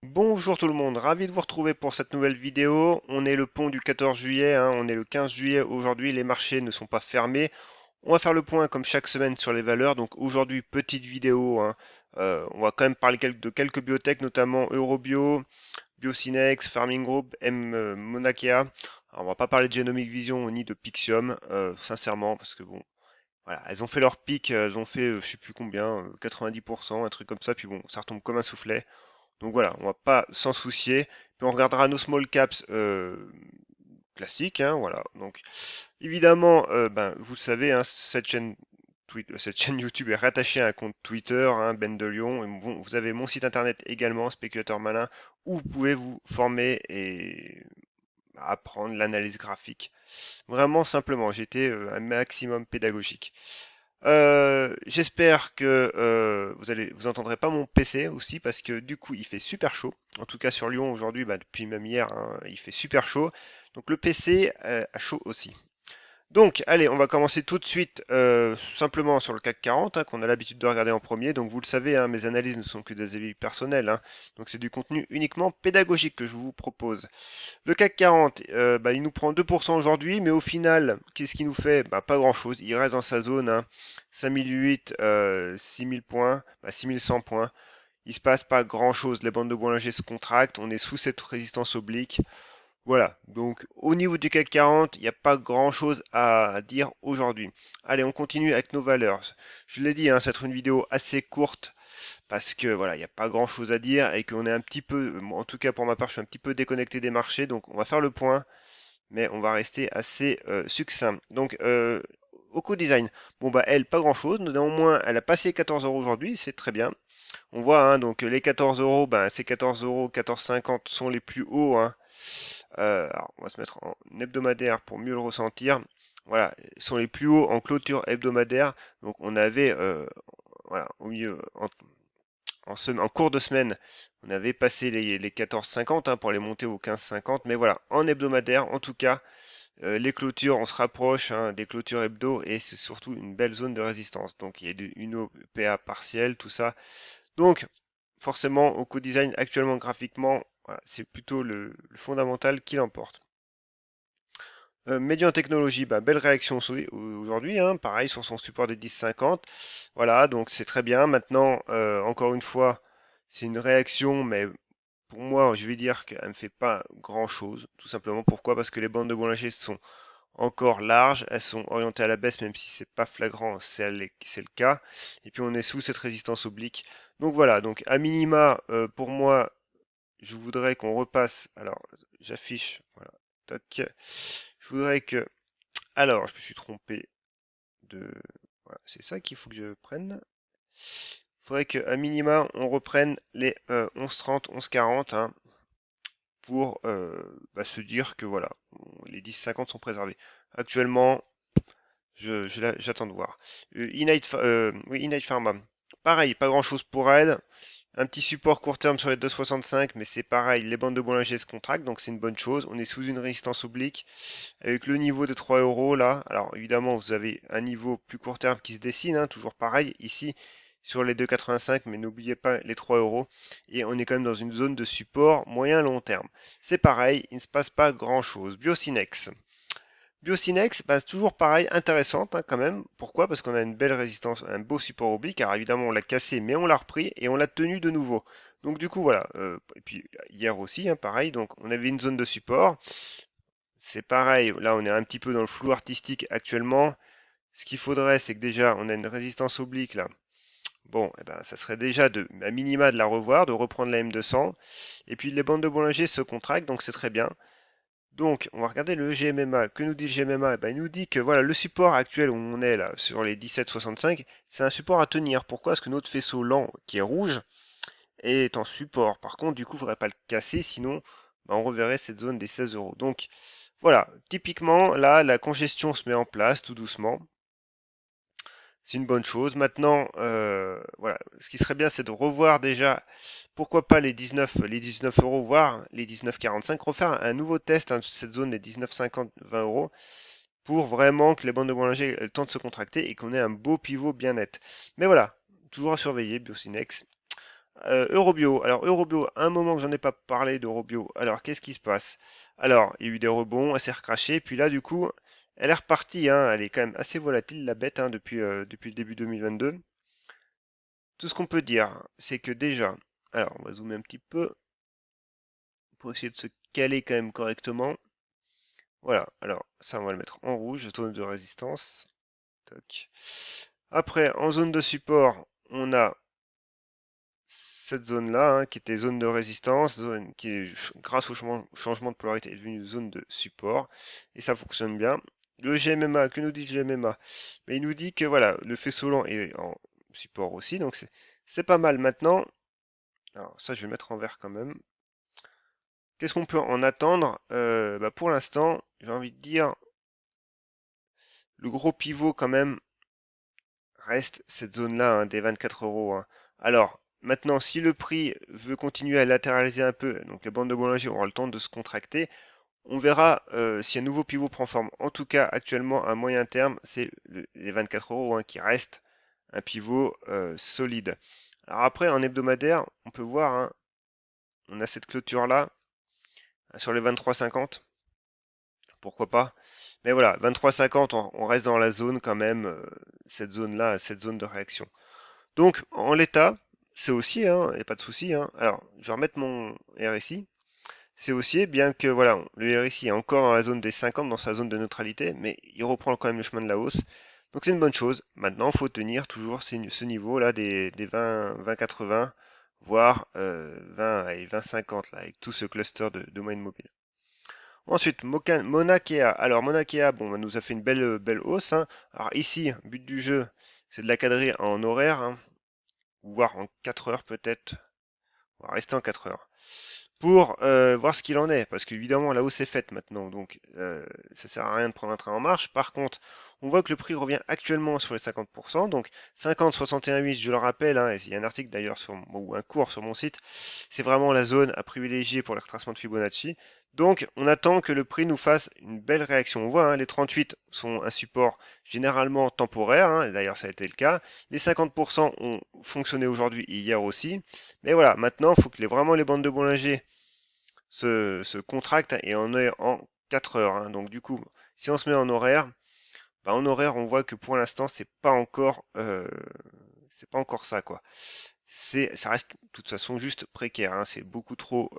Bonjour tout le monde, ravi de vous retrouver pour cette nouvelle vidéo. On est le pont du 14 juillet, hein, on est le 15 juillet aujourd'hui, les marchés ne sont pas fermés. On va faire le point comme chaque semaine sur les valeurs. Donc aujourd'hui, petite vidéo, hein. On va quand même parler de quelques biotech, notamment Eurobio, Biocinex, Farming Group, Monakea. Alors, on va pas parler de Genomic Vision ni de Pixium, sincèrement, parce que bon, voilà, elles ont fait leur pic, elles ont fait je sais plus combien, 90%, un truc comme ça, puis bon, ça retombe comme un soufflet. Donc voilà, on va pas s'en soucier. Puis on regardera nos small caps classiques, hein, voilà. Donc évidemment, vous le savez, hein, cette chaîne YouTube est rattachée à un compte Twitter, hein, Ben de Lyon. Et bon, vous avez mon site internet également, Spéculateur Malin, où vous pouvez vous former et apprendre l'analyse graphique. Vraiment simplement, j'étais un maximum pédagogique. J'espère que vous entendrez pas mon PC aussi parce que du coup il fait super chaud. En tout cas sur Lyon aujourd'hui, depuis même hier, hein, il fait super chaud. Donc le PC a chaud aussi. Donc, allez, on va commencer tout de suite simplement sur le CAC 40, hein, qu'on a l'habitude de regarder en premier. Donc, vous le savez, hein, mes analyses ne sont que des avis personnels, hein. Donc, c'est du contenu uniquement pédagogique que je vous propose. Le CAC 40, il nous prend 2% aujourd'hui, mais au final, qu'est-ce qu'il nous fait? Pas grand-chose. Il reste dans sa zone, hein, 5008, 6000 points, 6100 points. Il se passe pas grand-chose. Les bandes de Bollinger se contractent. On est sous cette résistance oblique. Voilà, donc au niveau du CAC 40, il n'y a pas grand-chose à dire aujourd'hui. Allez, on continue avec nos valeurs. Je l'ai dit, hein, ça va être une vidéo assez courte parce que voilà, il n'y a pas grand-chose à dire et qu'on est un petit peu, en tout cas pour ma part, je suis un petit peu déconnecté des marchés, donc on va faire le point, mais on va rester assez succinct. Donc, Oco Design, bon bah elle, pas grand-chose, néanmoins, elle a passé 14 euros aujourd'hui, c'est très bien. On voit, hein, donc les 14 euros, ces 14 euros, 14,50 sont les plus hauts, hein. Alors, on va se mettre en hebdomadaire pour mieux le ressentir. Voilà, ils sont les plus hauts en clôture hebdomadaire. Donc on avait, voilà, au milieu, en cours de semaine, on avait passé les 14,50 hein, pour aller monter aux 15,50. Mais voilà, en hebdomadaire, en tout cas, les clôtures, on se rapproche hein, des clôtures hebdo et c'est surtout une belle zone de résistance. Donc il y a une OPA partielle, tout ça. Donc forcément, au co-design actuellement graphiquement, voilà, c'est plutôt le fondamental qui l'emporte. Médian Technologie, belle réaction aujourd'hui, hein, pareil sur son support des 10,50. Voilà, donc c'est très bien. Maintenant, encore une fois, c'est une réaction, mais pour moi, je vais dire qu'elle ne fait pas grand-chose. Tout simplement, pourquoi? Parce que les bandes de Bollinger sont encore larges, elles sont orientées à la baisse, même si c'est pas flagrant, c'est le cas. Et puis on est sous cette résistance oblique. Donc voilà, donc à minima, pour moi, je voudrais qu'on repasse. Alors, j'affiche, voilà, tac. Je voudrais que alors, je me suis trompé de. Voilà, c'est ça qu'il faut que je prenne. Il faudrait qu'à minima, on reprenne les 11,30, 11,40 hein, pour se dire que voilà, les 10,50 sont préservés. Actuellement, j'attends de voir. Oui, Inite Pharma. Pareil, pas grand-chose pour elle. Un petit support court terme sur les 2,65, mais c'est pareil, les bandes de Bollinger se contractent, donc c'est une bonne chose. On est sous une résistance oblique. Avec le niveau de 3 euros là, alors évidemment vous avez un niveau plus court terme qui se dessine, hein, toujours pareil ici sur les 2,85, mais n'oubliez pas les 3 euros. Et on est quand même dans une zone de support moyen long terme. C'est pareil, il ne se passe pas grand chose. Biocinex. Biocinex, c'est toujours pareil, intéressante hein, quand même. Pourquoi? Parce qu'on a une belle résistance, un beau support oblique. Alors évidemment on l'a cassé, mais on l'a repris et on l'a tenu de nouveau. Donc du coup voilà. Et puis hier aussi, hein, pareil. Donc on avait une zone de support. C'est pareil, là on est un petit peu dans le flou artistique actuellement. Ce qu'il faudrait, c'est que déjà on a une résistance oblique là. Bon, ça serait déjà à minima de la revoir, de reprendre la M200. Et puis les bandes de Bollinger se contractent, donc c'est très bien. Donc on va regarder le GMMA. Que nous dit le GMMA? Il nous dit que voilà, le support actuel où on est là, sur les 17,65, c'est un support à tenir. Pourquoi? Parce que notre faisceau lent, qui est rouge, est en support. Par contre, du coup, il ne faudrait pas le casser, sinon on reverrait cette zone des 16 euros. Donc voilà, typiquement, là, la congestion se met en place tout doucement. C'est une bonne chose. Maintenant, voilà, ce qui serait bien, c'est de revoir déjà, pourquoi pas les 19 euros, voire les 19,45, refaire un nouveau test hein, de cette zone des 19,50, 20 euros, pour vraiment que les bandes de Bollinger aient le temps de se contracter et qu'on ait un beau pivot bien net. Mais voilà, toujours à surveiller, Biocinex. Eurobio. Alors Eurobio, un moment que j'en ai pas parlé d'Eurobio. Alors qu'est-ce qui se passe? Alors, il y a eu des rebonds, elle s'est recrachée, puis là du coup, elle est repartie, hein, elle est quand même assez volatile la bête, hein, depuis le début 2022. Tout ce qu'on peut dire, c'est que déjà, alors on va zoomer un petit peu pour essayer de se caler quand même correctement. Voilà, alors ça on va le mettre en rouge, zone de résistance. Toc. Après, en zone de support, on a cette zone-là, hein, qui était zone de résistance, zone qui est, grâce au changement de polarité, est devenue zone de support, et ça fonctionne bien. Le GMMA, que nous dit le GMMA? Mais il nous dit que voilà, le faisceau lent est en support aussi, donc c'est pas mal. Maintenant, alors ça je vais mettre en vert quand même. Qu'est-ce qu'on peut en attendre? Bah, pour l'instant, j'ai envie de dire, le gros pivot quand même reste cette zone-là, hein, des 24 euros, hein. Alors, maintenant, si le prix veut continuer à latéraliser un peu, donc les bandes de Bollinger auront le temps de se contracter, on verra si un nouveau pivot prend forme. En tout cas, actuellement, à moyen terme, c'est les 24 euros, hein, qui reste un pivot solide. Alors après, en hebdomadaire, on peut voir, hein, on a cette clôture-là sur les 23,50. Pourquoi pas? Mais voilà, 23,50, on reste dans la zone quand même, cette zone-là, cette zone de réaction. Donc, en l'état, c'est haussier, hein, il n'y a pas de souci, hein. Alors, je vais remettre mon RSI. C'est haussier, bien que voilà, le RSI est encore dans la zone des 50, dans sa zone de neutralité, mais il reprend quand même le chemin de la hausse. Donc c'est une bonne chose. Maintenant, il faut tenir toujours ce niveau-là des 20, 20,80, voire 20 et 20,50, là, avec tout ce cluster de moyenne mobile. Ensuite, Monakea. Alors, Monakea, bon, bah, nous a fait une belle hausse, hein. Alors ici, but du jeu, c'est de la cadrer en horaire, hein, voire en 4 heures peut-être. On va rester en 4 heures pour voir ce qu'il en est, parce qu'évidemment la hausse est faite maintenant, donc ça sert à rien de prendre un train en marche. Par contre, on voit que le prix revient actuellement sur les 50%, donc 50, 61,8, je le rappelle, hein, et il y a un article d'ailleurs ou un cours sur mon site, c'est vraiment la zone à privilégier pour les retracements de Fibonacci. Donc on attend que le prix nous fasse une belle réaction. On voit, hein, les 38 sont un support généralement temporaire, hein, d'ailleurs ça a été le cas. Les 50% ont fonctionné aujourd'hui et hier aussi. Mais voilà, maintenant il faut que vraiment les bandes de Bollinger se contracte et on est en 4 heures, hein. Donc du coup, si on se met en horaire, bah, en horaire, on voit que pour l'instant, c'est pas encore ça, quoi. Ça reste de toute façon juste précaire, hein. C'est beaucoup trop,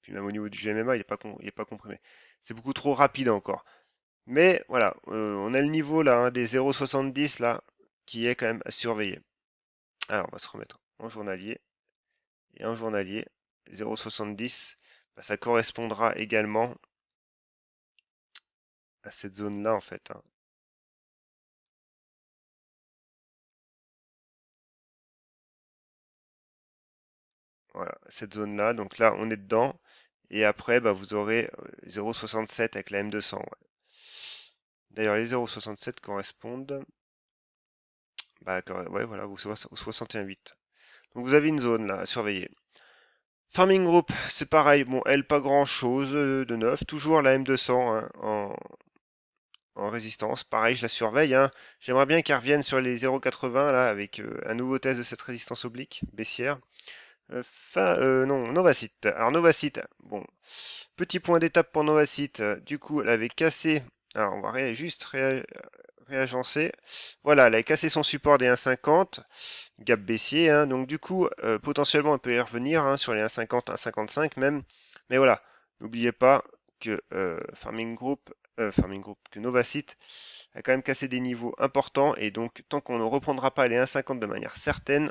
puis même au niveau du GMMA, il est pas comprimé. C'est beaucoup trop rapide encore. Mais voilà, on a le niveau là, hein, des 0,70 là, qui est quand même à surveiller. Alors, on va se remettre en journalier. Et en journalier, 0,70, bah, ça correspondra également à cette zone-là en fait, hein. Voilà, cette zone-là. Donc là, on est dedans. Et après, bah, vous aurez 0,67 avec la M200. Ouais. D'ailleurs, les 0,67 correspondent, bah, ouais, voilà, au 61,8. Donc vous avez une zone là à surveiller. Farming Group, c'est pareil. Bon, elle, pas grand-chose de neuf. Toujours la M200, hein, en résistance. Pareil, je la surveille, hein. J'aimerais bien qu'elle revienne sur les 0,80 là avec un nouveau test de cette résistance oblique baissière. Non, Novacite. Alors Novacite, bon, petit point d'étape pour Novacite. Du coup, elle avait cassé. Alors on va réagencer. Voilà, elle avait cassé son support des 1,50, gap baissier, hein. Donc du coup, potentiellement, elle peut y revenir, hein, sur les 1,50, 1,55 même. Mais voilà, n'oubliez pas que Farming Group, que Novacite a quand même cassé des niveaux importants. Et donc, tant qu'on ne reprendra pas les 1,50 de manière certaine,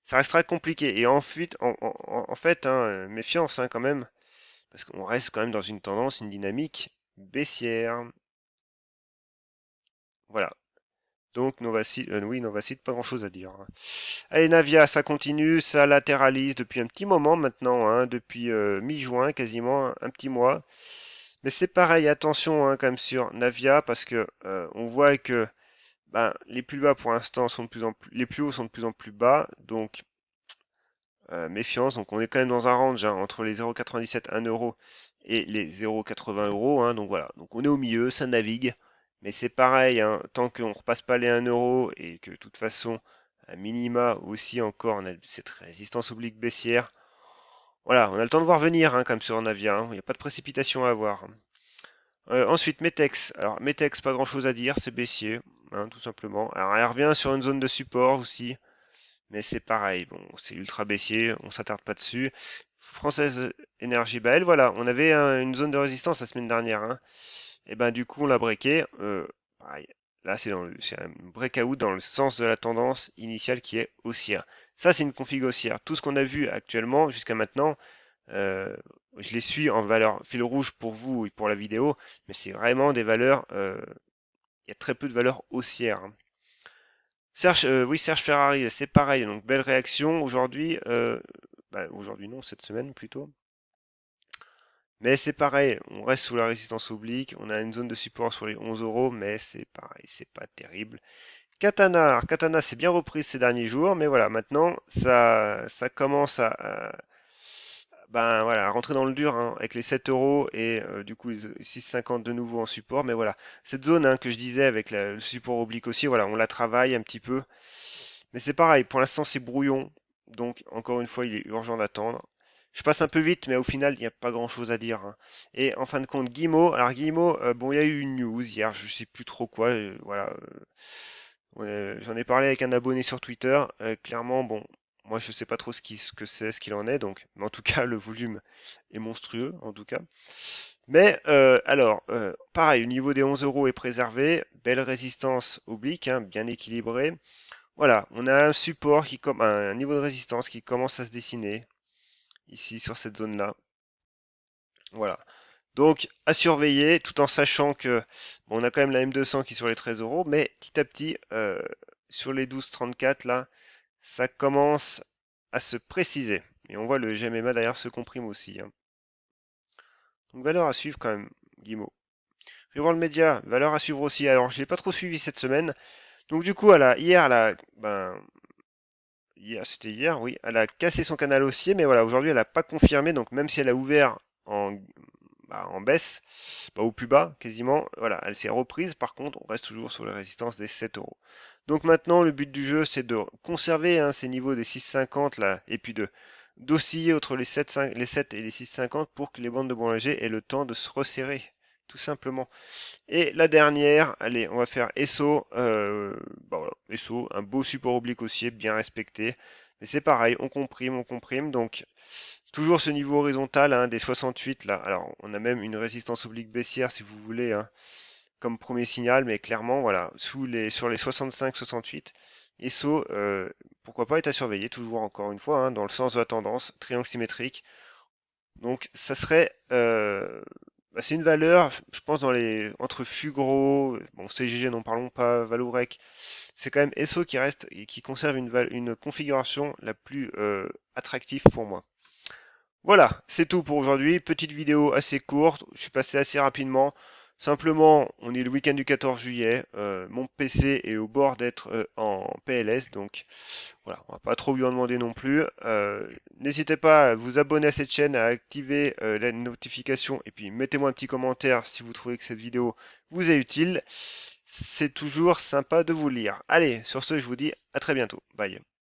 ça restera compliqué. Et ensuite, en fait, hein, méfiance, hein, quand même, parce qu'on reste quand même dans une tendance, une dynamique baissière. Voilà. Donc Novacite, oui, Novacite, pas grand-chose à dire, hein. Allez, Navia, ça continue, ça latéralise depuis un petit moment maintenant, hein, depuis mi-juin, quasiment un petit mois. Mais c'est pareil, attention, hein, quand même sur Navia, parce que on voit que ben, les plus bas pour l'instant sont de plus en plus, les plus hauts sont de plus en plus bas, donc méfiance. Donc on est quand même dans un range, hein, entre les 0,97 1 euro et les 0,80 euros, hein. Donc voilà, donc on est au milieu, ça navigue. Mais c'est pareil, hein, tant qu'on ne repasse pas les 1 euro et que de toute façon à minima aussi encore, on a cette résistance oblique baissière. Voilà, on a le temps de voir venir, hein, comme sur Navia, hein. Il n'y a pas de précipitation à avoir. Ensuite, Metex. Alors, Metex, pas grand-chose à dire, c'est baissier, hein, tout simplement. Alors, elle revient sur une zone de support aussi, mais c'est pareil. Bon, c'est ultra baissier, on s'attarde pas dessus. Française Énergie, bah elle, voilà, on avait une zone de résistance la semaine dernière, hein. Et ben du coup, on l'a breaké. Pareil, là, c'est un breakout dans le sens de la tendance initiale qui est haussière. Ça, c'est une config haussière. Tout ce qu'on a vu actuellement jusqu'à maintenant, euh, je les suis en valeur fil rouge pour vous et pour la vidéo, mais c'est vraiment des valeurs. Il y a très peu de valeurs haussières, hein. Serge, oui, Serge Ferrari, c'est pareil. Donc belle réaction aujourd'hui. Bah, aujourd'hui non, cette semaine plutôt. Mais c'est pareil, on reste sous la résistance oblique, on a une zone de support sur les 11 euros, mais c'est pareil, c'est pas terrible. Katana, alors Katana s'est bien reprise ces derniers jours, mais voilà, maintenant ça commence ben voilà, à rentrer dans le dur, hein, avec les 7 euros et du coup les 6,50 de nouveau en support. Mais voilà, cette zone, hein, que je disais avec le support oblique aussi, voilà, on la travaille un petit peu. Mais c'est pareil, pour l'instant c'est brouillon, donc encore une fois il est urgent d'attendre. Je passe un peu vite, mais au final il n'y a pas grand-chose à dire, hein. Et en fin de compte, Guillemot, alors Guillemot, bon il y a eu une news hier, je sais plus trop quoi, voilà, j'en ai parlé avec un abonné sur Twitter. Clairement, bon, moi je sais pas trop ce que c'est, ce qu'il en est, donc, mais en tout cas le volume est monstrueux, en tout cas. Mais alors, pareil, le niveau des 11 euros est préservé, belle résistance oblique, hein, bien équilibrée. Voilà, on a un support comme un niveau de résistance qui commence à se dessiner ici sur cette zone-là. Voilà. Donc à surveiller, tout en sachant que bon, on a quand même la M200 qui est sur les 13 euros, mais petit à petit, sur les 12,34 là, ça commence à se préciser. Et on voit le GMMA d'ailleurs se comprime aussi, hein. Donc valeur à suivre quand même, Guimau. Je vais voir le média, valeur à suivre aussi. Alors je l'ai pas trop suivi cette semaine. Donc du coup, hier, c'était hier, oui, elle a cassé son canal haussier, mais voilà, aujourd'hui elle n'a pas confirmé. Donc même si elle a ouvert en, en baisse, au plus bas quasiment, voilà, elle s'est reprise. Par contre, on reste toujours sur la résistance des 7 euros. Donc maintenant, le but du jeu, c'est de conserver, hein, ces niveaux des 6,50 là, et puis de d'osciller entre les 7 et les 6,50 pour que les bandes de Bollinger aient le temps de se resserrer, tout simplement. Et la dernière, allez, on va faire ESSO, bah voilà, ESSO, un beau support oblique haussier, bien respecté. Mais c'est pareil, on comprime, donc toujours ce niveau horizontal, hein, des 68 là. Alors, on a même une résistance oblique baissière si vous voulez, hein, comme premier signal, mais clairement, voilà, sur les 65-68, ESSO, pourquoi pas, est à surveiller, toujours encore une fois, hein, dans le sens de la tendance, triangle symétrique. Donc, ça serait, bah, c'est une valeur, je pense, entre Fugro, bon, CGG, n'en parlons pas, Valorec, c'est quand même ESSO qui reste et qui conserve une configuration la plus attractive pour moi. Voilà, c'est tout pour aujourd'hui. Petite vidéo assez courte, je suis passé assez rapidement. Simplement, on est le week-end du 14 juillet. Mon PC est au bord d'être en PLS, donc voilà, on va pas trop lui en demander non plus. N'hésitez pas à vous abonner à cette chaîne, à activer la notification et puis mettez-moi un petit commentaire si vous trouvez que cette vidéo vous est utile. C'est toujours sympa de vous lire. Allez, sur ce, je vous dis à très bientôt. Bye.